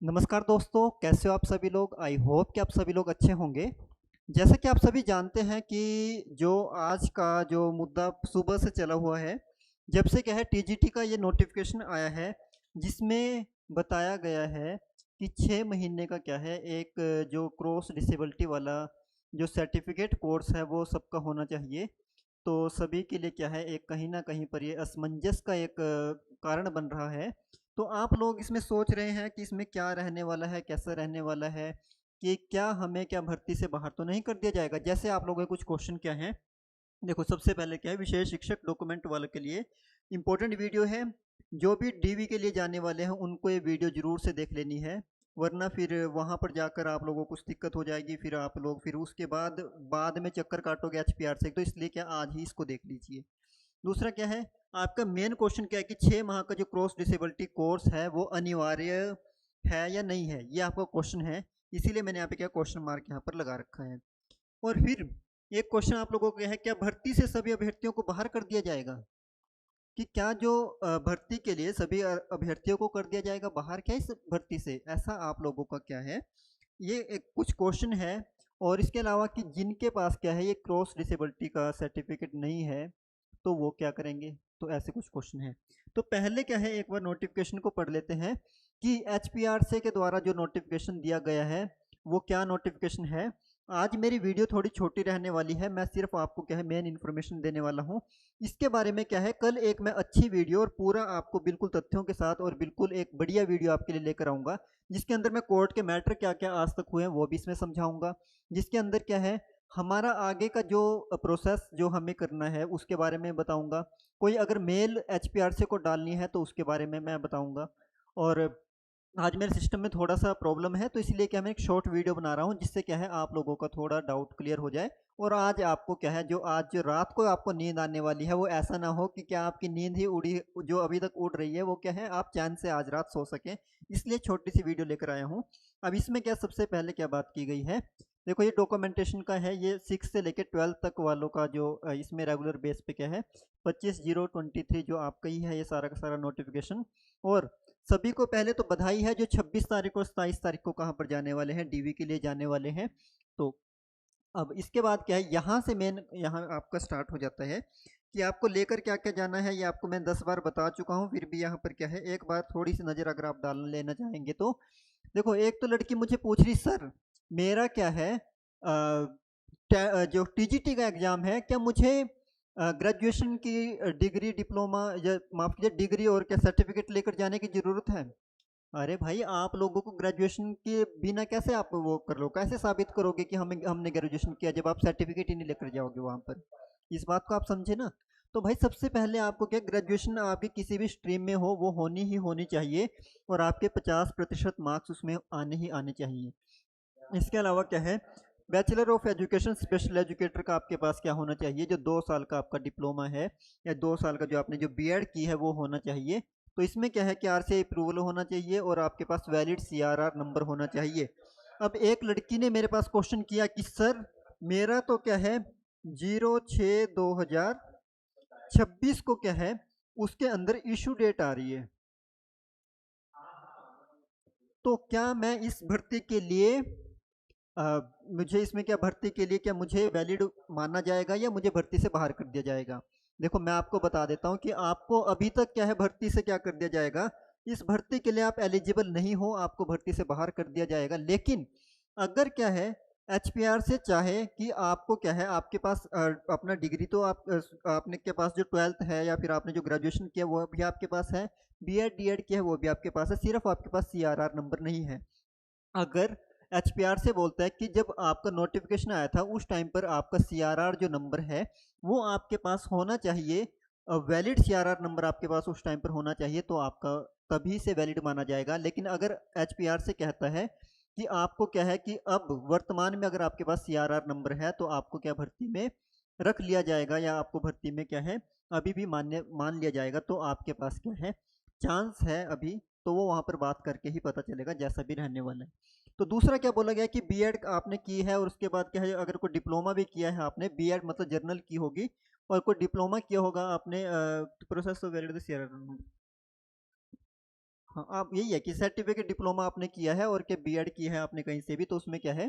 नमस्कार दोस्तों, कैसे हो आप सभी लोग। आई होप कि आप सभी लोग अच्छे होंगे। जैसा कि आप सभी जानते हैं कि जो आज का जो मुद्दा सुबह से चला हुआ है, जब से क्या है टीजीटी का ये नोटिफिकेशन आया है, जिसमें बताया गया है कि 6 महीने का क्या है एक जो क्रॉस डिसेबिलिटी वाला जो सर्टिफिकेट कोर्स है वो सबका होना चाहिए। तो सभी के लिए क्या है एक कहीं ना कहीं पर ये असमंजस का एक कारण बन रहा है। तो आप लोग इसमें सोच रहे हैं कि इसमें क्या रहने वाला है, कैसा रहने वाला है, कि क्या हमें क्या भर्ती से बाहर तो नहीं कर दिया जाएगा। जैसे आप लोगों के कुछ क्वेश्चन क्या हैं। देखो, सबसे पहले क्या है, विशेष शिक्षक डॉक्यूमेंट वालों के लिए इम्पोर्टेंट वीडियो है। जो भी डीवी के लिए जाने वाले हैं उनको ये वीडियो जरूर से देख लेनी है, वरना फिर वहां पर जाकर आप लोगों को कुछ दिक्कत हो जाएगी। फिर आप लोग फिर उसके बाद में चक्कर काटोगे एचपीआर से। तो इसलिए क्या आज ही इसको देख लीजिए। दूसरा क्या है, आपका मेन क्वेश्चन क्या है कि 6 माह का जो क्रॉस डिसेबिलिटी कोर्स है वो अनिवार्य है या नहीं है, ये आपका क्वेश्चन है। इसीलिए मैंने यहाँ पे क्या क्वेश्चन मार्क यहाँ पर लगा रखा है। और फिर एक क्वेश्चन आप लोगों को है, क्या भर्ती से सभी अभ्यर्थियों को बाहर कर दिया जाएगा, कि क्या जो भर्ती के लिए सभी अभ्यर्थियों को कर दिया जाएगा बाहर क्या इस भर्ती से, ऐसा आप लोगों का क्या है। ये एक कुछ क्वेश्चन है। और इसके अलावा कि जिनके पास क्या है ये क्रॉस डिसेबिलिटी का सर्टिफिकेट नहीं है तो वो क्या करेंगे। तो ऐसे कुछ क्वेश्चन है। तो पहले क्या है, एक बार नोटिफिकेशन को पढ़ लेते हैं कि एचपीआरसी के द्वारा जो नोटिफिकेशन दिया गया है वो क्या नोटिफिकेशन है। आज मेरी वीडियो थोड़ी छोटी रहने वाली है, मैं सिर्फ आपको क्या है मेन इन्फॉर्मेशन देने वाला हूँ। इसके बारे में क्या है, कल एक मैं अच्छी वीडियो और पूरा आपको बिल्कुल तथ्यों के साथ और बिल्कुल एक बढ़िया वीडियो आपके लिए लेकर आऊँगा, जिसके अंदर मैं कोर्ट के मैटर क्या क्या आज तक हुए हैं वो भी इसमें समझाऊंगा। जिसके अंदर क्या है हमारा आगे का जो प्रोसेस जो हमें करना है उसके बारे में बताऊंगा। कोई अगर मेल एचपीआरसी को डालनी है तो उसके बारे में मैं बताऊंगा। और आज मेरे सिस्टम में थोड़ा सा प्रॉब्लम है, तो इसलिए क्या मैं एक शॉर्ट वीडियो बना रहा हूँ, जिससे क्या है आप लोगों का थोड़ा डाउट क्लियर हो जाए। और आज आपको क्या है जो आज जो रात को आपको नींद आने वाली है वो ऐसा ना हो कि क्या आपकी नींद ही उड़ी जो अभी तक उड़ रही है वो क्या है आप चैन से आज रात सो सकें। इसलिए छोटी सी वीडियो लेकर आया हूँ। अब इसमें क्या सबसे पहले क्या बात की गई है, देखो ये डॉक्यूमेंटेशन का है, ये 6 से लेकर 12 तक वालों का जो इसमें रेगुलर बेस पे क्या है 25/0/23 जो आपका ही है ये सारा का सारा नोटिफिकेशन। और सभी को पहले तो बधाई है जो 26 तारीख और 27 तारीख को कहाँ पर जाने वाले हैं, डीवी के लिए जाने वाले हैं। तो अब इसके बाद क्या है, यहाँ से मेन यहाँ आपका स्टार्ट हो जाता है कि आपको लेकर क्या क्या जाना है। ये आपको मैं 10 बार बता चुका हूँ, फिर भी यहाँ पर क्या है एक बार थोड़ी सी नज़र अगर आप डाल लेना चाहेंगे तो देखो। एक तो लड़की मुझे पूछ रही, सर मेरा क्या है जो टीजीटी का एग्ज़ाम है क्या मुझे ग्रेजुएशन की डिग्री डिप्लोमा या माफ कीजिए डिग्री और क्या सर्टिफिकेट लेकर जाने की ज़रूरत है। अरे भाई, आप लोगों को ग्रेजुएशन के बिना कैसे आप वो कर लो, कैसे साबित करोगे कि हमें हमने ग्रेजुएशन किया जब आप सर्टिफिकेट ही नहीं लेकर जाओगे वहां पर। इस बात को आप समझे ना। तो भाई सबसे पहले आपको क्या ग्रेजुएशन आपकी किसी भी स्ट्रीम में हो वो होनी ही होनी चाहिए, और आपके 50% मार्क्स उसमें आने ही आने चाहिए। इसके अलावा क्या है, bachelor of education special educator का आपके पास क्या होना चाहिए, जो 2 साल का आपका डिप्लोमा है या 2 साल का जो आपने जो बीएड की है वो होना चाहिए। तो इसमें क्या है कि आरसीआई अप्रूवल होना चाहिए और आपके पास वैलिड सीआरआर नंबर होना चाहिए। अब एक लड़की ने मेरे पास क्वेश्चन किया कि सर मेरा तो क्या है 06/2026 को क्या है उसके अंदर इशू डेट आ रही है, तो क्या मैं इस भर्ती के लिए मुझे इसमें क्या भर्ती के लिए क्या मुझे वैलिड माना जाएगा या मुझे भर्ती से बाहर कर दिया जाएगा। देखो मैं आपको बता देता हूँ कि आपको अभी तक क्या है भर्ती से क्या कर दिया जाएगा, इस भर्ती के लिए आप एलिजिबल नहीं हो, आपको भर्ती से बाहर कर दिया जाएगा। लेकिन अगर क्या है एचपीआर से चाहे कि आपको क्या है आपके पास अपना डिग्री तो आपने के पास जो 12th है या फिर आपने जो ग्रेजुएशन किया वो भी आपके पास है, बीएड डीएड किया है वो भी आपके पास है, सिर्फ आपके पास सीआरआर नंबर नहीं है। अगर एचपीआर से बोलता है कि जब आपका नोटिफिकेशन आया था उस टाइम पर आपका सीआरआर जो नंबर है वो आपके पास होना चाहिए, वैलिड सीआरआर नंबर आपके पास उस टाइम पर होना चाहिए, तो आपका तभी से वैलिड माना जाएगा। लेकिन अगर एचपीआर से कहता है कि आपको क्या है कि अब वर्तमान में अगर आपके पास सीआरआर नंबर है तो आपको क्या भर्ती में रख लिया जाएगा या आपको भर्ती में क्या है अभी भी मान्य मान लिया जाएगा, तो आपके पास क्या है चांस है अभी। तो वो वहाँ पर बात करके ही पता चलेगा जैसा भी रहने वाला है। तो दूसरा क्या बोला गया कि बीएड आपने की है और उसके बाद क्या है अगर कोई डिप्लोमा भी किया है आपने, बीएड मतलब जर्नल की होगी और कोई डिप्लोमा किया होगा आपने, प्रोसेस ऑफ वैलिड हाँ, आप यही है कि सर्टिफिकेट डिप्लोमा आपने किया है और क्या बीएड की है आपने कहीं से भी, तो उसमें क्या है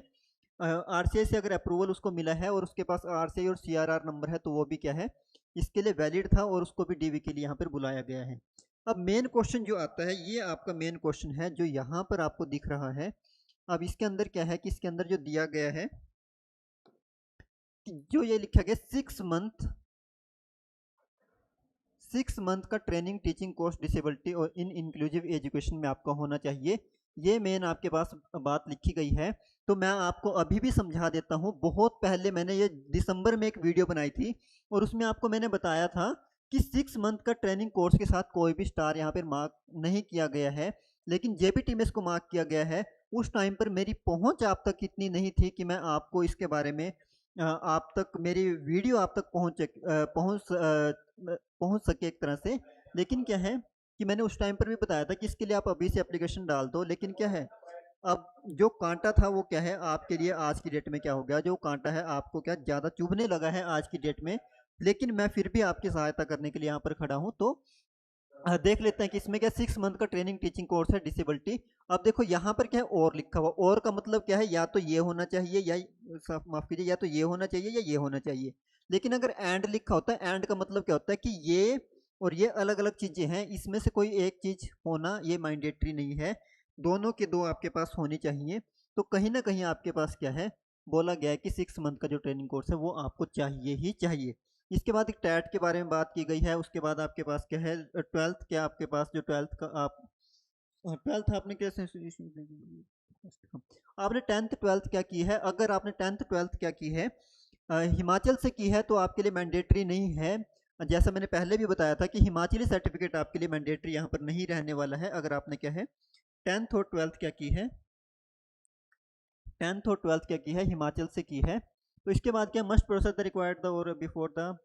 आरसीआई से अगर अप्रूवल उसको मिला है और उसके पास आरसीआई और सीआरआर नंबर है तो वो भी क्या है इसके लिए वैलिड था और उसको भी डीवी के लिए यहाँ पर बुलाया गया है। अब मेन क्वेश्चन जो आता है ये आपका मेन क्वेश्चन है जो यहाँ पर आपको दिख रहा है। अब इसके अंदर क्या है कि इसके अंदर जो दिया गया है कि जो ये लिखा गया 6 मंथ का ट्रेनिंग टीचिंग कोर्स डिसेबिलिटी और इन इंक्लूसिव एजुकेशन में आपका होना चाहिए। ये मेन आपके पास बात लिखी गई है। तो मैं आपको अभी भी समझा देता हूँ। बहुत पहले मैंने ये दिसंबर में एक वीडियो बनाई थी और उसमें आपको मैंने बताया था कि 6 मंथ का ट्रेनिंग कोर्स के साथ कोई भी स्टार यहाँ पर मार्क नहीं किया गया है, लेकिन जेपीटी में इसको मार्क किया गया है। उस टाइम पर मेरी पहुँच आप तक इतनी नहीं थी कि मैं आपको इसके बारे में आप तक मेरी वीडियो आप तक पहुंच सके एक तरह से। लेकिन क्या है कि मैंने उस टाइम पर भी बताया था कि इसके लिए आप अभी से एप्लीकेशन डाल दो। लेकिन क्या है अब जो कांटा था वो क्या है आपके लिए आज की डेट में क्या हो गया, जो कांटा है आपको क्या ज़्यादा चुभने लगा है आज की डेट में। लेकिन मैं फिर भी आपकी सहायता करने के लिए यहाँ पर खड़ा हूँ। तो देख लेते हैं कि इसमें क्या 6 मंथ का ट्रेनिंग टीचिंग कोर्स है डिसेबिलिटी। अब देखो यहाँ पर क्या है और लिखा हुआ, और का मतलब क्या है या तो ये होना चाहिए या माफ कीजिए या तो ये होना चाहिए या ये होना चाहिए। लेकिन अगर एंड लिखा होता है, एंड का मतलब क्या होता है कि ये और ये अलग अलग चीजें हैं, इसमें से कोई एक चीज होना ये मैंडेटरी नहीं है, दोनों के दो आपके पास होनी चाहिए। तो कहीं ना कहीं आपके पास क्या है बोला गया है कि 6 मंथ का जो ट्रेनिंग कोर्स है वो आपको चाहिए ही चाहिए। इसके बाद एक टैट के बारे में बात की गई है। उसके बाद आपके पास क्या है ट्वेल्थ, क्या आपके पास जो ट्वेल्थ का आप ट्वेल्थ आपने कैसे आपने टेंथ ट्वेल्थ क्या की है। अगर आपने टेंथ ट्वेल्थ क्या की है हिमाचल से की है तो आपके लिए मैंडेटरी नहीं है। जैसा मैंने पहले भी बताया था कि हिमाचली सर्टिफिकेट आपके लिए मैंडेटरी यहाँ पर नहीं रहने वाला है। अगर आपने क्या है टेंथ और ट्वेल्थ क्या की है, टेंथ और ट्वेल्थ क्या की है हिमाचल से की है, तो इसके बाद क्या must process the required the और बिफोर द।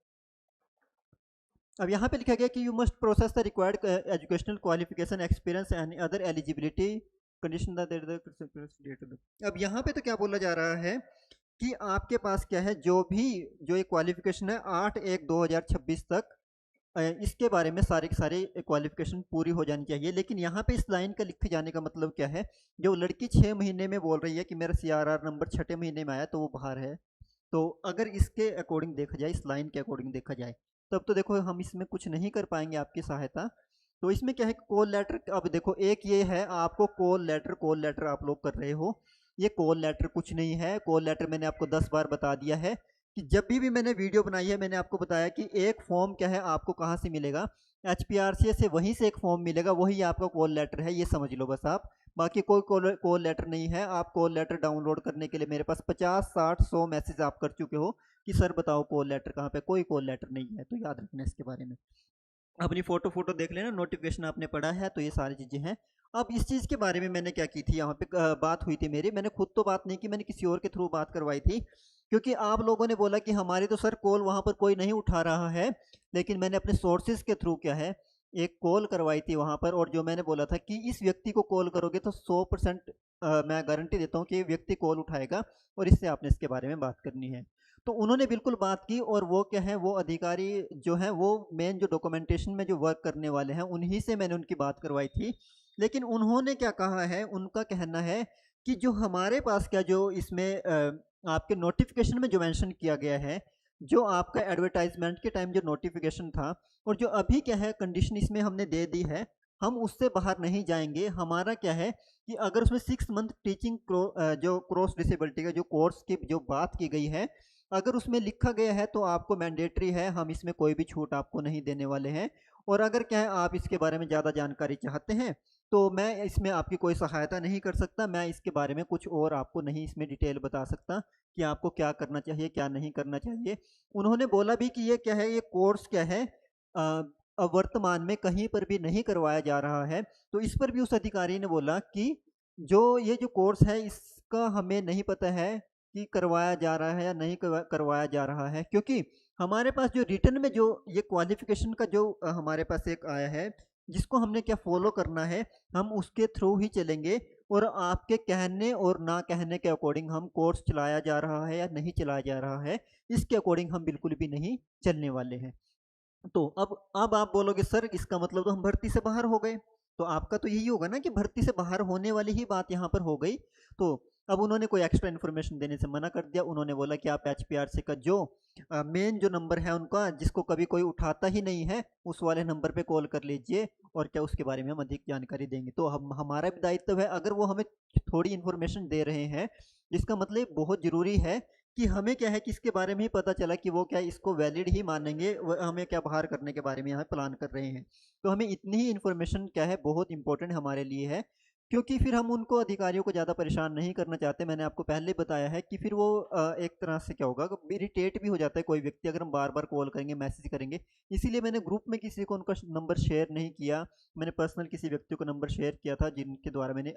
अब यहाँ पे लिखा गया कि you must process the required educational qualification experience and other eligibility condition the. अब यहाँ पे तो क्या बोला जा रहा है कि आपके पास क्या है जो भी जो एक क्वालिफिकेशन है 8/1/2026 तक इसके बारे में सारे के सारे क्वालिफिकेशन पूरी हो जानी चाहिए। लेकिन यहाँ पे इस लाइन का लिखे जाने का मतलब क्या है, जो लड़की 6 महीने में बोल रही है कि मेरा सीआरआर नंबर छठे महीने में आया तो वो बाहर है। तो अगर इसके अकॉर्डिंग देखा जाए, इस लाइन के अकॉर्डिंग देखा जाए, तब तो देखो हम इसमें कुछ नहीं कर पाएंगे आपकी सहायता। तो इसमें क्या है कॉल लेटर, अब देखो एक ये है आपको कॉल लेटर आप लोग कर रहे हो, ये कॉल लेटर कुछ नहीं है। कॉल लेटर मैंने आपको 10 बार बता दिया है कि जब भी मैंने वीडियो बनाई है मैंने आपको बताया कि एक फॉर्म क्या है आपको कहाँ से मिलेगा, एचपीआरसीएस से, वहीं से एक फॉर्म मिलेगा, वही आपका कॉल लेटर है, ये समझ लो बस आप। बाकी कोई कॉल लेटर नहीं है। आप कॉल लेटर डाउनलोड करने के लिए मेरे पास 50 60 100 मैसेज आप कर चुके हो कि सर बताओ कॉल लेटर कहाँ पे, कोई कॉल लेटर नहीं है। तो याद रखना इसके बारे में। अपनी फोटो देख लेना, नोटिफिकेशन आपने पढ़ा है तो ये सारी चीज़ें हैं। अब इस चीज़ के बारे में मैंने क्या की थी, यहाँ पे बात हुई थी मेरी, मैंने खुद तो बात नहीं की, मैंने किसी और के थ्रू बात करवाई थी। क्योंकि आप लोगों ने बोला कि हमारी तो सर कॉल वहाँ पर कोई नहीं उठा रहा है, लेकिन मैंने अपने सोर्सेज के थ्रू क्या है एक कॉल करवाई थी वहाँ पर। और जो मैंने बोला था कि इस व्यक्ति को कॉल करोगे तो 100% मैं गारंटी देता हूँ कि ये व्यक्ति कॉल उठाएगा और इससे आपने इसके बारे में बात करनी है। तो उन्होंने बिल्कुल बात की। और वो क्या है वो अधिकारी जो है वो मेन जो डॉक्यूमेंटेशन में जो वर्क करने वाले हैं उन्हीं से मैंने उनकी बात करवाई थी। लेकिन उन्होंने क्या कहा है, उनका कहना है कि जो हमारे पास क्या जो इसमें आपके नोटिफिकेशन में जो मेंशन किया गया है, जो आपका एडवर्टाइजमेंट के टाइम जो नोटिफिकेशन था और जो अभी क्या है कंडीशन इसमें हमने दे दी है, हम उससे बाहर नहीं जाएंगे। हमारा क्या है कि अगर उसमें 6 मंथ टीचिंग जो क्रॉस डिसेबिलिटी का जो कोर्स की जो बात की गई है, अगर उसमें लिखा गया है तो आपको मैंडेटरी है, हम इसमें कोई भी छूट आपको नहीं देने वाले हैं। और अगर क्या है आप इसके बारे में ज़्यादा जानकारी चाहते हैं तो मैं इसमें आपकी कोई सहायता नहीं कर सकता। मैं इसके बारे में कुछ और आपको नहीं इसमें डिटेल बता सकता कि आपको क्या करना चाहिए क्या नहीं करना चाहिए। उन्होंने बोला भी कि ये क्या है, ये कोर्स क्या है वर्तमान में कहीं पर भी नहीं करवाया जा रहा है। तो इस पर भी उस अधिकारी ने बोला कि जो ये जो कोर्स है इसका हमें नहीं पता है कि करवाया जा रहा है या नहीं करवाया जा रहा है, क्योंकि हमारे पास जो रिटर्न में जो ये क्वालिफिकेशन का जो हमारे पास एक आया है जिसको हमने क्या फॉलो करना है, हम उसके थ्रू ही चलेंगे। और आपके कहने और ना कहने के अकॉर्डिंग हम कोर्स चलाया जा रहा है या नहीं चलाया जा रहा है, इसके अकॉर्डिंग हम बिल्कुल भी नहीं चलने वाले हैं। तो अब आप बोलोगे सर इसका मतलब तो हम भर्ती से बाहर हो गए। तो आपका तो यही होगा ना कि भर्ती से बाहर होने वाली ही बात यहाँ पर हो गई। तो अब उन्होंने कोई एक्स्ट्रा इन्फॉर्मेशन देने से मना कर दिया। उन्होंने बोला कि आप एचपीआरसी का जो मेन जो नंबर है उनका, जिसको कभी कोई उठाता ही नहीं है, उस वाले नंबर पे कॉल कर लीजिए और क्या उसके बारे में हम अधिक जानकारी देंगे। तो हम हमारा भी दायित्व है, अगर वो हमें थोड़ी इन्फॉर्मेशन दे रहे हैं, इसका मतलब बहुत ज़रूरी है कि हमें क्या है कि इसके बारे में ही पता चला कि वो क्या इसको वैलिड ही मानेंगे, हमें क्या बाहर करने के बारे में यहाँ प्लान कर रहे हैं। तो हमें इतनी ही इन्फॉर्मेशन क्या है बहुत इंपॉर्टेंट हमारे लिए है, क्योंकि फिर हम उनको अधिकारियों को ज़्यादा परेशान नहीं करना चाहते। मैंने आपको पहले ही बताया है कि फिर वो एक तरह से क्या होगा, इरिटेट भी हो जाता है कोई व्यक्ति अगर हम बार बार कॉल करेंगे, मैसेज करेंगे। इसीलिए मैंने ग्रुप में किसी को उनका नंबर शेयर नहीं किया। मैंने पर्सनल किसी व्यक्ति को नंबर शेयर किया था जिनके द्वारा मैंने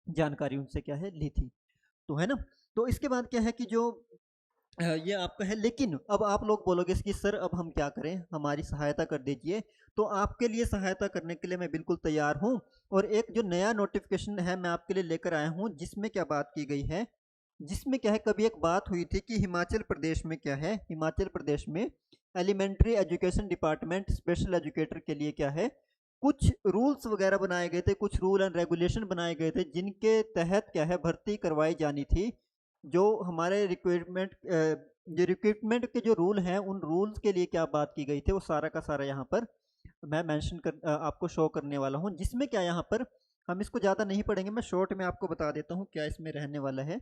जानकारी उनसे क्या है ली थी। तो है ना। तो इसके बाद क्या है कि जो ये आपका है, लेकिन अब आप लोग बोलोगे कि सर अब हम क्या करें, हमारी सहायता कर दीजिए। तो आपके लिए सहायता करने के लिए मैं बिल्कुल तैयार हूं। और एक जो नया नोटिफिकेशन है मैं आपके लिए लेकर आया हूं, जिसमें क्या बात की गई है, जिसमें क्या है, कभी एक बात हुई थी कि हिमाचल प्रदेश में क्या है, हिमाचल प्रदेश में elementary education department special educator के लिए क्या है, कुछ रूल्स वगैरह बनाए गए थे, कुछ रूल एंड रेगुलेशन बनाए गए थे, जिनके तहत क्या है भर्ती करवाई जानी थी। जो हमारे रिक्वायरमेंट जो रिक्रूटमेंट के जो रूल हैं, उन रूल्स के लिए क्या बात की गई थी, वो सारा का सारा यहाँ पर मैं मेंशन कर आपको शो करने वाला हूँ। जिसमें क्या यहाँ पर हम इसको ज़्यादा नहीं पढ़ेंगे, मैं शॉर्ट में आपको बता देता हूँ क्या इसमें रहने वाला है।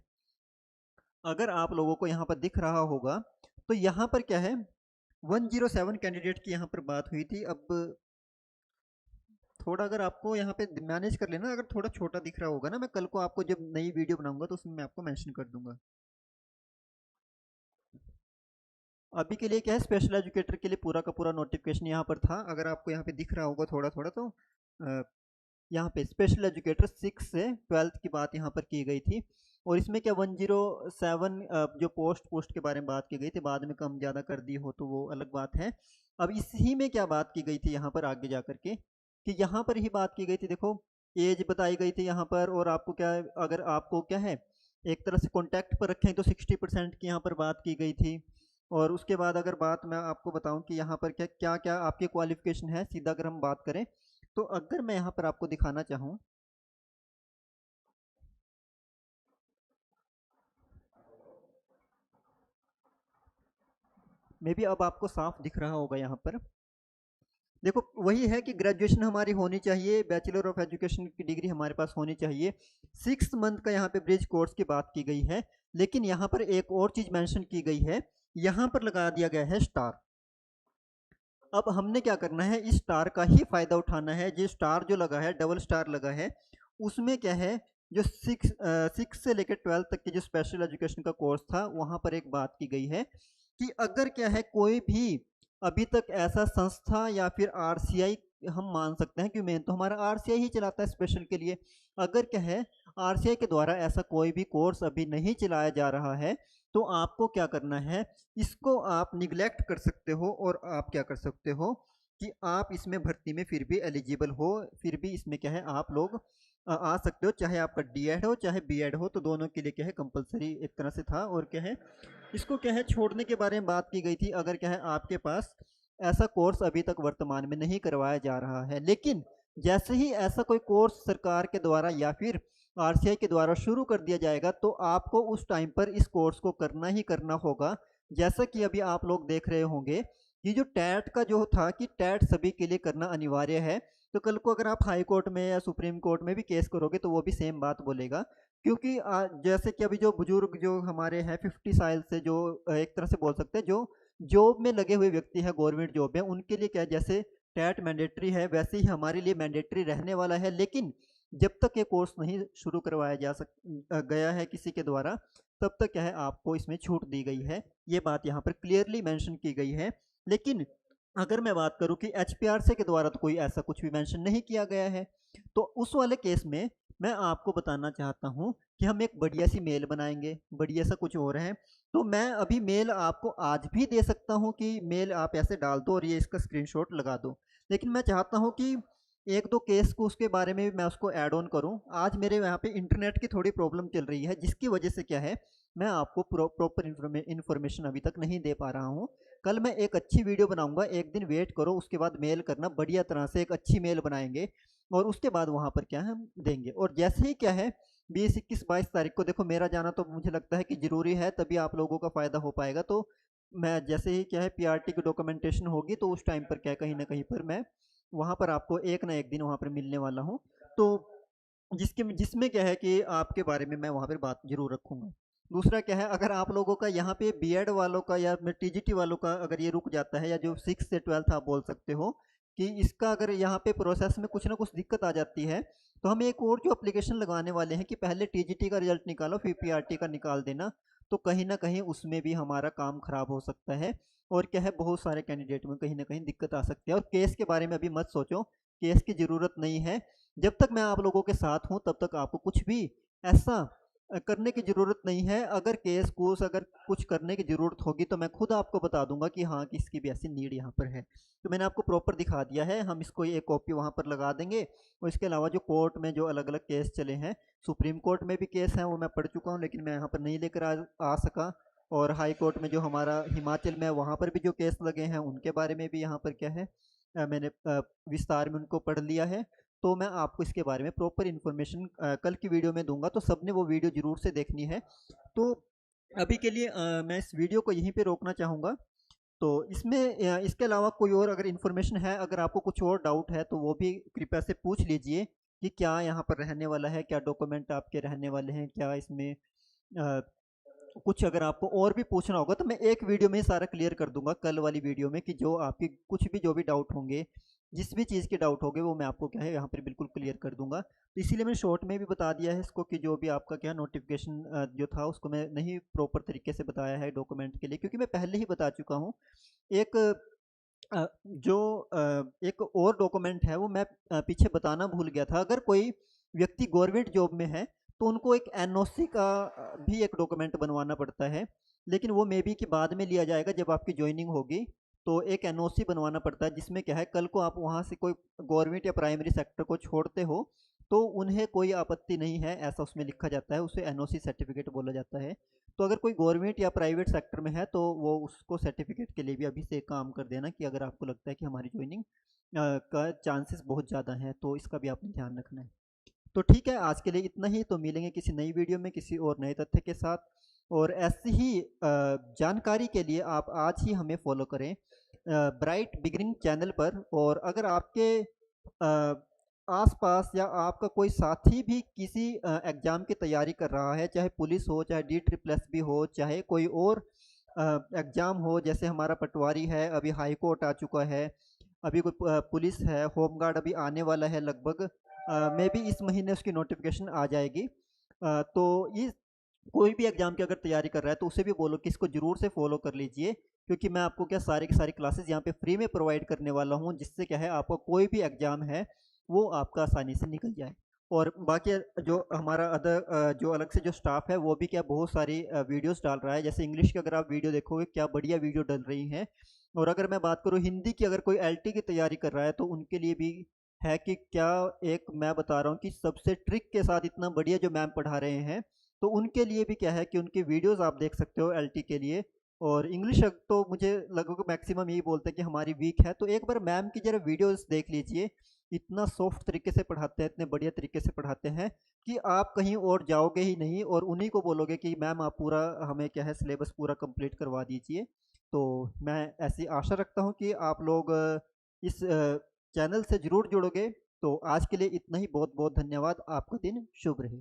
अगर आप लोगों को यहाँ पर दिख रहा होगा तो यहाँ पर क्या है, 107 कैंडिडेट की यहाँ पर बात हुई थी। अब थोड़ा अगर आपको यहाँ पे मैनेज कर लेना, अगर थोड़ा छोटा दिख रहा होगा ना, मैं कल को आपको जब नई वीडियो बनाऊंगा तो उसमें मैं आपको मेंशन कर दूंगा। अभी के लिए क्या है, स्पेशल एजुकेटर के लिए पूरा का पूरा नोटिफिकेशन यहाँ पर था। अगर आपको यहाँ पे दिख रहा होगा थोड़ा थोड़ा, तो यहाँ पे स्पेशल एजुकेटर 6 से 12 की बात यहाँ पर की गई थी। और इसमें क्या 107 जो पोस्ट के बारे में बात की गई थी, बाद में कम ज़्यादा कर दी हो तो वो अलग बात है। अब इसी में क्या बात की गई थी यहाँ पर आगे जा करके, कि यहाँ पर ही बात की गई थी, देखो एज बताई गई थी यहाँ पर। और आपको क्या है, अगर आपको क्या है एक तरह से कॉन्टैक्ट पर रखें तो 60% की यहाँ पर बात की गई थी। और उसके बाद अगर बात मैं आपको बताऊं कि यहाँ पर क्या क्या क्या आपकी क्वालिफिकेशन है, सीधा अगर हम बात करें, तो अगर मैं यहाँ पर आपको दिखाना चाहूँ, मे बी अब आपको साफ दिख रहा होगा यहाँ पर। देखो वही है कि ग्रेजुएशन हमारी होनी चाहिए, बैचलर ऑफ एजुकेशन की डिग्री हमारे पास होनी चाहिए। 6 मंथ का यहाँ पे ब्रिज कोर्स की बात की गई है। लेकिन यहाँ पर एक और चीज मेंशन की गई है, यहाँ पर लगा दिया गया है स्टार। अब हमने क्या करना है, इस स्टार का ही फायदा उठाना है। जो स्टार जो लगा है, डबल स्टार लगा है, उसमें क्या है, जो सिक्स से लेकर 12 तक की जो स्पेशल एजुकेशन का कोर्स था, वहां पर एक बात की गई है कि अगर क्या है कोई भी अभी तक ऐसा संस्था या फिर आरसीआई, हम मान सकते हैं कि मेन तो हमारा आरसीआई ही चलाता है स्पेशल के लिए। अगर क्या है आरसीआई के द्वारा ऐसा कोई भी कोर्स अभी नहीं चलाया जा रहा है, तो आपको क्या करना है, इसको आप निगलेक्ट कर सकते हो और आप क्या कर सकते हो कि आप इसमें भर्ती में फिर भी एलिजिबल हो, फिर भी इसमें क्या है आप लोग आ सकते हो। चाहे आपका डीएड हो चाहे बीएड हो, तो दोनों के लिए क्या है कंपलसरी एक तरह से था। और क्या है इसको क्या है छोड़ने के बारे में बात की गई थी, अगर क्या है आपके पास ऐसा कोर्स अभी तक वर्तमान में नहीं करवाया जा रहा है। लेकिन जैसे ही ऐसा कोई कोर्स सरकार के द्वारा या फिर आरसीआई के द्वारा शुरू कर दिया जाएगा, तो आपको उस टाइम पर इस कोर्स को करना ही करना होगा। जैसा कि अभी आप लोग देख रहे होंगे कि जो टैट का जो था कि टैट सभी के लिए करना अनिवार्य है। तो कल को अगर आप हाई कोर्ट में या सुप्रीम कोर्ट में भी केस करोगे तो वो भी सेम बात बोलेगा। क्योंकि जैसे कि अभी जो बुजुर्ग जो हमारे हैं 50 साल से, जो एक तरह से बोल सकते हैं जो जॉब में लगे हुए व्यक्ति हैं, गवर्नमेंट जॉब में, उनके लिए क्या है, जैसे टैट मैंडेटरी है वैसे ही हमारे लिए मैंडेटरी रहने वाला है। लेकिन जब तक ये कोर्स नहीं शुरू करवाया गया है किसी के द्वारा, तब तक क्या है आपको इसमें छूट दी गई है। ये बात यहाँ पर क्लियरली मेंशन की गई है। लेकिन अगर मैं बात करूं कि एचपीआरसी के द्वारा तो कोई ऐसा कुछ भी मेंशन नहीं किया गया है, तो उस वाले केस में मैं आपको बताना चाहता हूं कि हम एक बढ़िया सी मेल बनाएंगे, बढ़िया सा कुछ हो रहा है। तो मैं अभी मेल आपको आज भी दे सकता हूं कि मेल आप ऐसे डाल दो और ये इसका स्क्रीनशॉट लगा दो। लेकिन मैं चाहता हूं कि एक दो केस को उसके बारे में भी मैं उसको ऐड ऑन करूं। आज मेरे यहाँ पे इंटरनेट की थोड़ी प्रॉब्लम चल रही है, जिसकी वजह से क्या है मैं आपको प्रॉपर इन्फॉर्मेशन अभी तक नहीं दे पा रहा हूँ। कल मैं एक अच्छी वीडियो बनाऊंगा, एक दिन वेट करो, उसके बाद मेल करना, बढ़िया तरह से एक अच्छी मेल बनाएंगे। और उसके बाद वहाँ पर क्या है हम देंगे। और जैसे ही क्या है 20, 21, 22 तारीख को देखो मेरा जाना तो मुझे लगता है कि ज़रूरी है, तभी आप लोगों का फ़ायदा हो पाएगा। तो मैं जैसे ही क्या है पीआरटी की डॉक्यूमेंटेशन होगी तो उस टाइम पर क्या है कहीं ना कहीं पर मैं वहाँ पर आपको एक ना एक दिन वहाँ पर मिलने वाला हूँ। तो जिसमें क्या है कि आपके बारे में मैं वहाँ पर बात ज़रूर रखूँगा। दूसरा क्या है, अगर आप लोगों का यहाँ पे बीएड वालों का या टीजीटी वालों का अगर ये रुक जाता है, या जो 6 से 12th आप बोल सकते हो कि इसका अगर यहाँ पे प्रोसेस में कुछ ना कुछ दिक्कत आ जाती है, तो हम एक और जो एप्लीकेशन लगाने वाले हैं कि पहले टीजीटी का रिजल्ट निकालो फिर पीआरटी का निकाल देना। तो कहीं ना कहीं उसमें भी हमारा काम खराब हो सकता है, और क्या है बहुत सारे कैंडिडेट में कहीं ना कहीं दिक्कत आ सकती है। और केस के बारे में अभी मत सोचो, केस की ज़रूरत नहीं है। जब तक मैं आप लोगों के साथ हूँ तब तक आपको कुछ भी ऐसा करने की ज़रूरत नहीं है। अगर केस कूस अगर कुछ करने की ज़रूरत होगी तो मैं खुद आपको बता दूंगा कि हाँ कि इसकी भी ऐसी नीड यहाँ पर है। तो मैंने आपको प्रॉपर दिखा दिया है, हम इसको एक कॉपी वहाँ पर लगा देंगे। और इसके अलावा जो कोर्ट में जो अलग अलग केस चले हैं, सुप्रीम कोर्ट में भी केस हैं वो मैं पढ़ चुका हूँ, लेकिन मैं यहाँ पर नहीं लेकर आ सका। और हाई कोर्ट में जो हमारा हिमाचल में वहाँ पर भी जो केस लगे हैं उनके बारे में भी यहाँ पर क्या है मैंने विस्तार में उनको पढ़ लिया है। तो मैं आपको इसके बारे में प्रॉपर इन्फॉर्मेशन कल की वीडियो में दूंगा, तो सबने वो वीडियो ज़रूर से देखनी है। तो अभी के लिए मैं इस वीडियो को यहीं पे रोकना चाहूँगा। तो इसमें इसके अलावा कोई और अगर इन्फॉर्मेशन है, अगर आपको कुछ और डाउट है तो वो भी कृपया से पूछ लीजिए कि क्या यहाँ पर रहने वाला है, क्या डॉक्यूमेंट आपके रहने वाले हैं, क्या इसमें कुछ अगर आपको और भी पूछना होगा तो मैं एक वीडियो में ही सारा क्लियर कर दूंगा कल वाली वीडियो में, कि जो आपकी कुछ भी जो भी डाउट होंगे, जिस भी चीज़ के डाउट होंगे वो मैं आपको क्या है यहाँ पर बिल्कुल क्लियर कर दूंगा। तो इसीलिए मैंने शॉर्ट में भी बता दिया है इसको कि जो भी आपका क्या नोटिफिकेशन जो था उसको मैं नहीं प्रॉपर तरीके से बताया है डॉक्यूमेंट के लिए, क्योंकि मैं पहले ही बता चुका हूँ। एक जो एक और डॉक्यूमेंट है वो मैं पीछे बताना भूल गया था। अगर कोई व्यक्ति गवर्नमेंट जॉब में है तो उनको एक एनओसी का भी एक डॉक्यूमेंट बनवाना पड़ता है, लेकिन वो मे बी कि बाद में लिया जाएगा जब आपकी ज्वाइनिंग होगी। तो एक एनओसी बनवाना पड़ता है जिसमें क्या है कल को आप वहाँ से कोई गवर्नमेंट या प्राइमरी सेक्टर को छोड़ते हो तो उन्हें कोई आपत्ति नहीं है, ऐसा उसमें लिखा जाता है, उसे एनओसी सर्टिफिकेट बोला जाता है। तो अगर कोई गवर्नमेंट या प्राइवेट सेक्टर में है तो वो उसको सर्टिफिकेट के लिए भी अभी से काम कर देना, कि अगर आपको लगता है कि हमारी ज्वाइनिंग का चांसेस बहुत ज़्यादा हैं तो इसका भी आपने ध्यान रखना है। तो ठीक है, आज के लिए इतना ही। तो मिलेंगे किसी नई वीडियो में किसी और नए तथ्य के साथ। और ऐसी ही जानकारी के लिए आप आज ही हमें फॉलो करें ब्राइट बिगिनिंग चैनल पर। और अगर आपके आसपास या आपका कोई साथी भी किसी एग्ज़ाम की तैयारी कर रहा है, चाहे पुलिस हो, चाहे DSSS हो, चाहे कोई और एग्ज़ाम हो, जैसे हमारा पटवारी है, अभी हाई कोर्ट आ चुका है, अभी कोई पुलिस है, होमगार्ड अभी आने वाला है लगभग, मे बी इस महीने उसकी नोटिफिकेशन आ जाएगी। तो ये कोई भी एग्जाम की अगर तैयारी कर रहा है तो उसे भी बोलो कि इसको जरूर से फॉलो कर लीजिए, क्योंकि मैं आपको क्या सारी की सारी क्लासेस यहाँ पे फ्री में प्रोवाइड करने वाला हूँ, जिससे क्या है आपको कोई भी एग्जाम है वो आपका आसानी से निकल जाए। और बाकी जो हमारा अदर जो अलग से जो स्टाफ है वो भी क्या बहुत सारी वीडियोस डाल रहा है। जैसे इंग्लिश की अगर आप वीडियो देखोगे क्या बढ़िया वीडियो डल रही हैं। और अगर मैं बात करूँ हिंदी की, अगर कोई एलटी की तैयारी कर रहा है तो उनके लिए भी है कि क्या, एक मैं बता रहा हूँ कि सबसे ट्रिक के साथ इतना बढ़िया जो मैम पढ़ा रहे हैं, तो उनके लिए भी क्या है कि उनकी वीडियोस आप देख सकते हो एलटी के लिए। और इंग्लिश तो मुझे लगभग मैक्सिमम यही बोलते हैं कि हमारी वीक है, तो एक बार मैम की जरा वीडियोस देख लीजिए। इतना सॉफ्ट तरीके से पढ़ाते हैं, इतने बढ़िया तरीके से पढ़ाते हैं कि आप कहीं और जाओगे ही नहीं, और उन्हीं को बोलोगे कि मैम आप पूरा हमें क्या है सिलेबस पूरा कंप्लीट करवा दीजिए। तो मैं ऐसी आशा रखता हूँ कि आप लोग इस चैनल से ज़रूर जुड़ोगे। तो आज के लिए इतना ही, बहुत बहुत धन्यवाद। आपका दिन शुभ रहे।